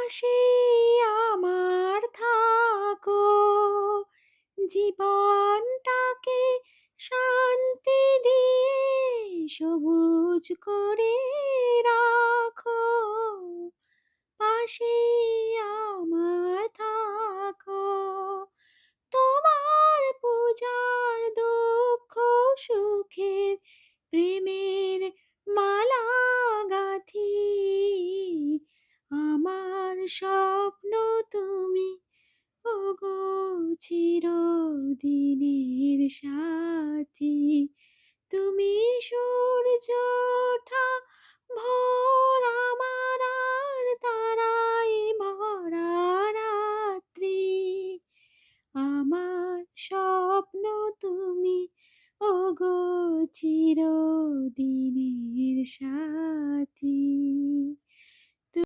পাশে আমার থাকো, জীবনটাকে শান্তি দিয়ে সবুজ করে রাখো। পাশে আমার থাকো, তোমার পূজার দুঃখ সুখের প্রেমের মালা গাঁথি। আমার স্বপ্ন তুমি, ওগো চিরদিনের সাথী। তুমি সূর্য ওঠা ভোর, আমার আর তারায় ভরা রাত্রি। আমার স্বপ্ন তুমি, ওগো চিরদিনের সাথী।